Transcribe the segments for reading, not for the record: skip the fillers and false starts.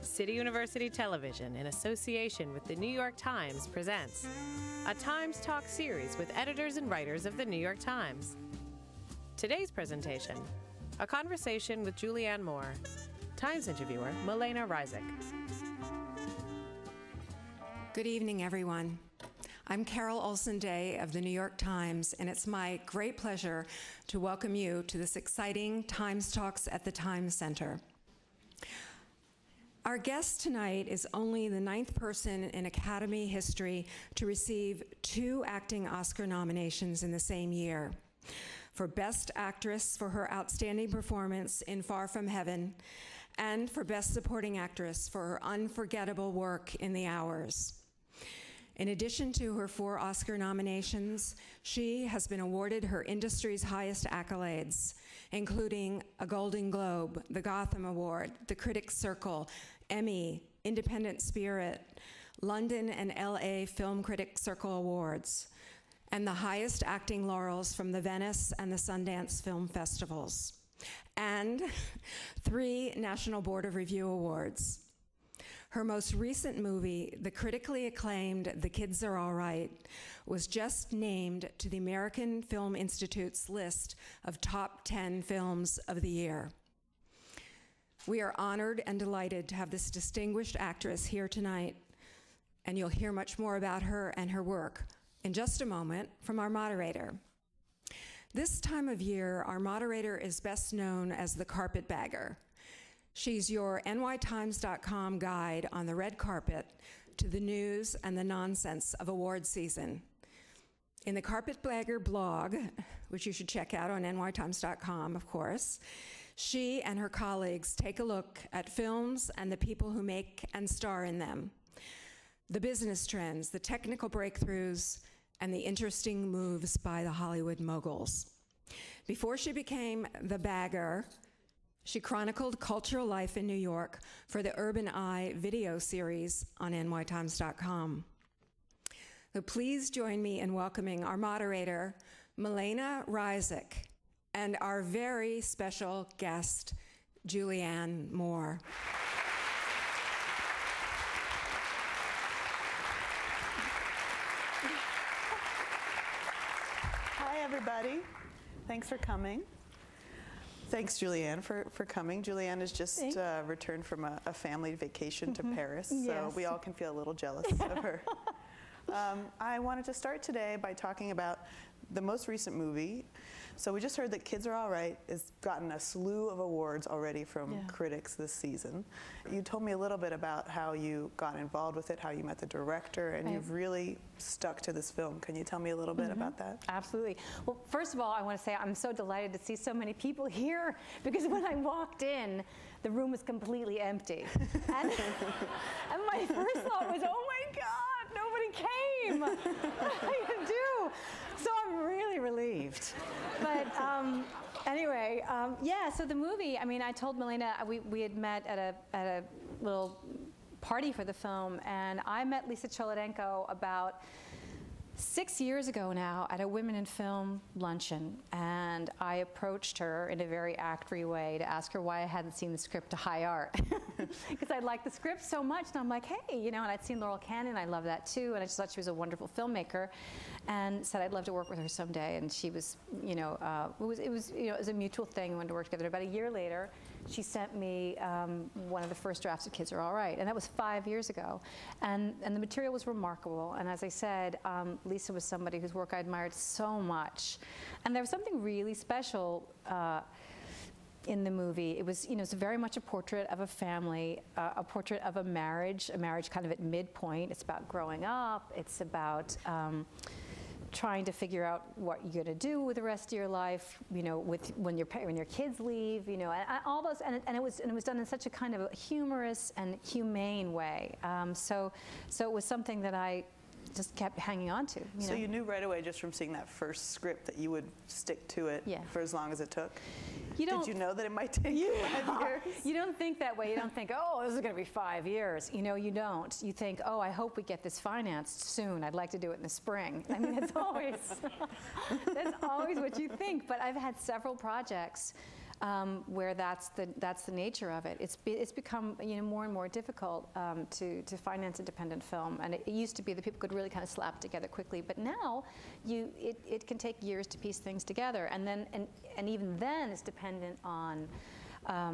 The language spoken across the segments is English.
City University Television, in association with the New York Times, presents a Times Talk series with editors and writers of the New York Times. Today's presentation, a conversation with Julianne Moore, Times interviewer Milena Ryzik. Good evening, everyone. I'm Carol Olsen-Day of the New York Times, and it's my great pleasure to welcome you to this exciting Times Talks at the Times Center. Our guest tonight is only the 9th person in Academy history to receive 2 acting Oscar nominations in the same year. For Best Actress for her outstanding performance in Far From Heaven, and for Best Supporting Actress for her unforgettable work in The Hours. In addition to her 4 Oscar nominations, she has been awarded her industry's highest accolades, including a Golden Globe, the Gotham Award, the Critics' Circle, Emmy, Independent Spirit, London and LA Film Critics Circle Awards, and the highest acting laurels from the Venice and the Sundance Film Festivals, and 3 National Board of Review Awards. Her most recent movie, the critically acclaimed The Kids Are All Right, was just named to the American Film Institute's list of top 10 films of the year. We are honored and delighted to have this distinguished actress here tonight, and you'll hear much more about her and her work in just a moment from our moderator. This time of year, our moderator is best known as the carpetbagger. She's your nytimes.com guide on the red carpet to the news and the nonsense of award season. In the Carpetbagger blog, which you should check out on nytimes.com, of course, she and her colleagues take a look at films and the people who make and star in them, the business trends, the technical breakthroughs, and the interesting moves by the Hollywood moguls. Before she became the bagger, she chronicled cultural life in New York for the Urban Eye video series on nytimes.com. So please join me in welcoming our moderator, Milena Ryzik, and our very special guest, Julianne Moore. Hi, everybody. Thanks for coming. Thanks, Julianne, for coming. Julianne has just returned from a family vacation to Paris, so we all can feel a little jealous of her. I wanted to start today by talking about the most recent movie. So we just heard that Kids Are All Right has gotten a slew of awards already from critics this season. You told me a little bit about how you got involved with it, how you met the director, and you've really stuck to this film. Can you tell me a little bit about that? Absolutely. Well, first of all, I want to say I'm so delighted to see so many people here, because when I walked in, the room was completely empty. And my first thought was, oh my God, nobody came. What am I going to do? So I'm really relieved. But anyway, yeah, so the movie, I mean, I told Milena, we had met at a little party for the film, and I met Lisa Cholodenko about 6 years ago now at a Women in Film luncheon, and I approached her in a very actory way to ask her why I hadn't seen the script to High Art, because I liked the script so much, and I'm like, hey, you know, and I'd seen Laurel Canyon, I love that too, and I just thought she was a wonderful filmmaker, and said I'd love to work with her someday, and she was, you know, it was a mutual thing. We wanted to work together. About a year later, she sent me one of the first drafts of Kids Are All Right, and that was 5 years ago, and the material was remarkable, and as I said, Lisa was somebody whose work I admired so much, and there was something really special in the movie. It was, you know, it's very much a portrait of a family, a portrait of a marriage kind of at midpoint. It's about growing up. It's about trying to figure out what you're going to do with the rest of your life, you know, when your kids leave, you know, and all those, and it was done in such a kind of a humorous and humane way. So it was something that I just kept hanging on to. So you knew right away, just from seeing that first script, that you would stick to it for as long as it took? Did you know that it might take 5 years? You don't think that way. You don't think, oh, this is going to be 5 years. You know, you don't. You think, oh, I hope we get this financed soon. I'd like to do it in the spring. I mean, that's always what you think. But I've had several projects where that's the nature of it. It's become more and more difficult to finance independent film, and it used to be that people could really kind of slap it together quickly, but now it can take years to piece things together, and even then it's dependent on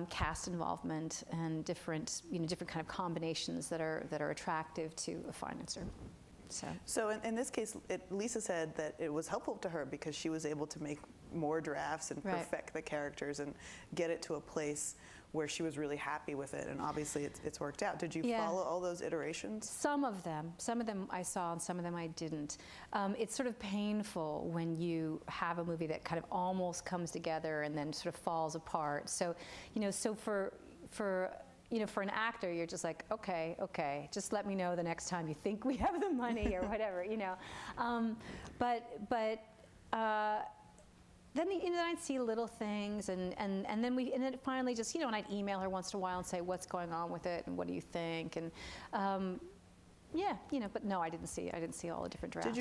cast involvement and different kind of combinations that are attractive to a financer. So in this case, Lisa said that it was helpful to her because she was able to make more drafts and perfect the characters and get it to a place where she was really happy with it, and obviously it's worked out. Did you follow all those iterations? Some of them I saw, and some of them I didn't. It's sort of painful when you have a movie that kind of almost comes together and then sort of falls apart. So, so for an actor, you're just like, okay, just let me know the next time you think we have the money or whatever, Then I'd see little things, and then finally just, and I'd email her once in a while and say, what's going on with it, and what do you think, and but no, I didn't see all the different drafts.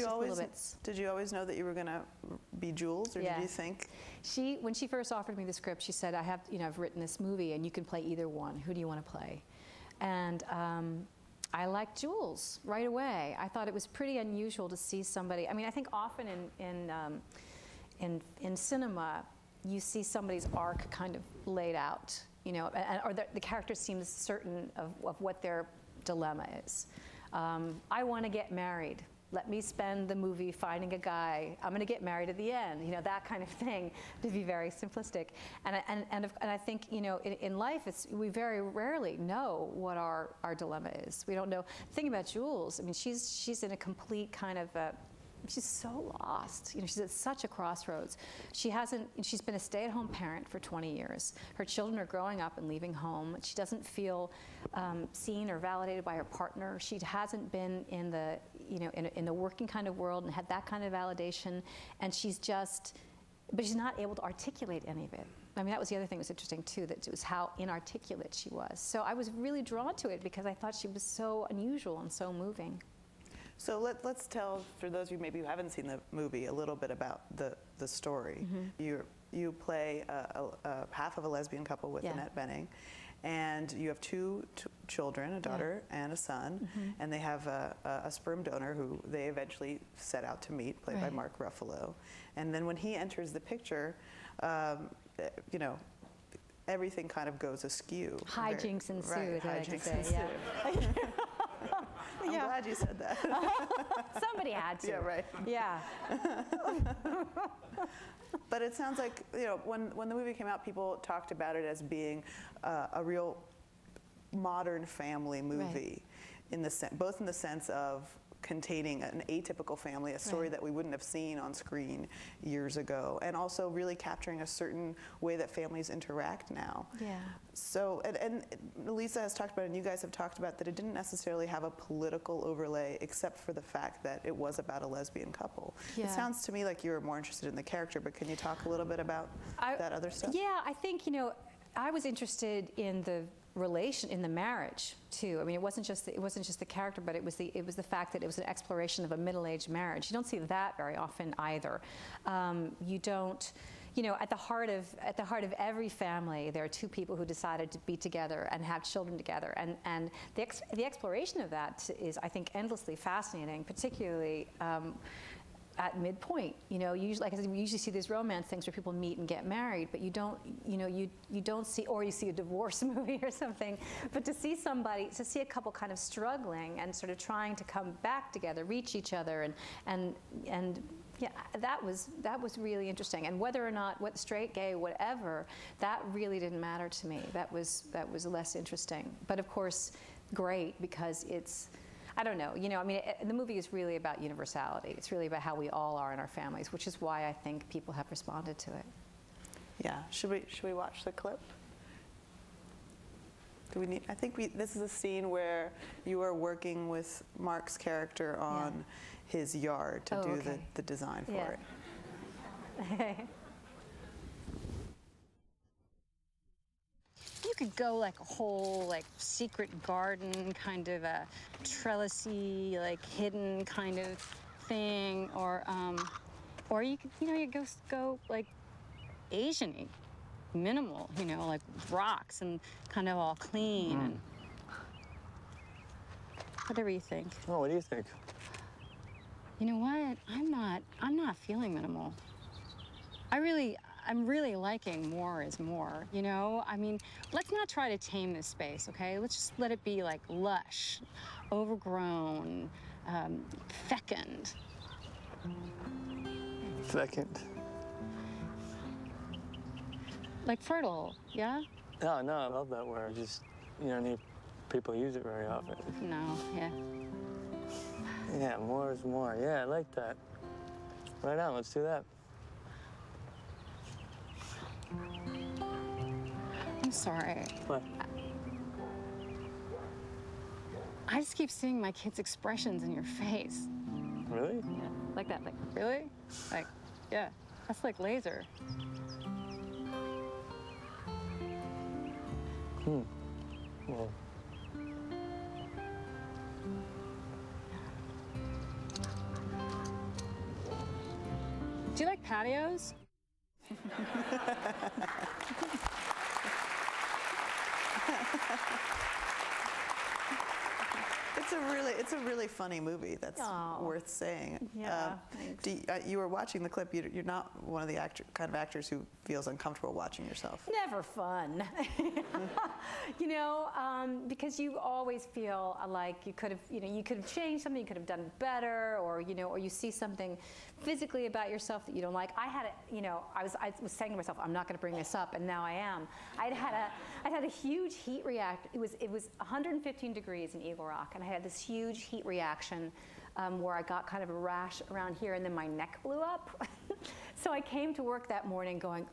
Did you always know that you were going to be Jules, or did you think? When she first offered me the script, she said, I've written this movie, and you can play either one. Who do you want to play? And I liked Jules right away. I thought it was pretty unusual to see somebody. I mean, I think often in cinema, you see somebody's arc kind of laid out, or the character seems certain of what their dilemma is. I want to get married. Let me spend the movie finding a guy. I'm going to get married at the end. That kind of thing, to be very simplistic. And I think in life, we very rarely know what our dilemma is. We don't know. The thing about Jules, I mean, she's in a complete kind of she's so lost. She's at such a crossroads. She's been a stay-at-home parent for 20 years. Her children are growing up and leaving home. She doesn't feel seen or validated by her partner. She hasn't been in the, in the working kind of world and had that kind of validation. And but she's not able to articulate any of it. I mean, that was the other thing that was interesting too, that it was how inarticulate she was. So I was really drawn to it because I thought she was so unusual and so moving. So let's tell, for those of you maybe who haven't seen the movie, a little bit about the story. Mm-hmm. You play half of a lesbian couple with Annette Bening, and you have two children, a daughter and a son, mm-hmm. and they have a sperm donor who they eventually set out to meet, played by Mark Ruffalo. And then when he enters the picture, everything kind of goes askew. Hijinks ensue, I can say. Yeah. I'm glad you said that. Somebody had to. Yeah, right. Yeah. But it sounds like, when the movie came out, people talked about it as being a real modern family movie, both in the sense of containing an atypical family, a story that we wouldn't have seen on screen years ago, and also really capturing a certain way that families interact now. Yeah. So, and Lisa has talked about, and you guys have talked about, that it didn't necessarily have a political overlay, except for the fact that it was about a lesbian couple. Yeah. It sounds to me like you were more interested in the character, but can you talk a little bit about that other stuff? Yeah, I think, I was interested in the relation, in the marriage too. I mean, it wasn't just the character, but it was the fact that it was an exploration of a middle-aged marriage. You don't see that very often either. You don't. At the heart of every family, there are two people who decided to be together and have children together, and the exploration of that is, I think, endlessly fascinating, particularly at midpoint. Usually, like I said, we usually see these romance things where people meet and get married, but you don't see, or you see a divorce movie or something. But to see a couple kind of struggling and sort of trying to come back together, reach each other, and yeah, that was really interesting. And whether or not, what straight, gay, whatever, that really didn't matter to me. That was less interesting. But of course, great, because it's, I don't know, I mean, the movie is really about universality. It's really about how we all are in our families, which is why I think people have responded to it. Yeah. Should we watch the clip? Do we need? I think this is a scene where you are working with Mark's character on his yard to do the design for it. You could go like a whole secret garden, kind of a trellisy, hidden kind of thing, or you could you go like Asian-y, minimal, you know, like rocks and kind of all clean. And whatever you think. Oh, what do you think? You know what? I'm not feeling minimal. I'm really liking more is more, you know? I mean, let's not try to tame this space, okay? Let's just let it be like lush, overgrown, fecund. Fecund? Like fertile, yeah? No, I love that word. Just, you don't need people use it very often. No, yeah. Yeah, more is more. Yeah, I like that. Right on, let's do that. I'm sorry. What? I just keep seeing my kids' expressions in your face. Really? Yeah, like that, like, really? Like, yeah, that's like laser. Well. Do you like patios? It's a really funny movie. That's worth saying. Yeah, thanks. You were watching the clip. You're not one of the kind of actors who feels uncomfortable watching yourself. Never fun. You know, because you always feel like you could have changed something, you could have done better, or or you see something physically about yourself that you don't like. I had I was saying to myself, I'm not going to bring this up, and now I am. I'd had a huge heat react. It was 115 degrees in Eagle Rock, and I had this huge heat reaction where I got kind of a rash around here, and then my neck blew up. So I came to work that morning going,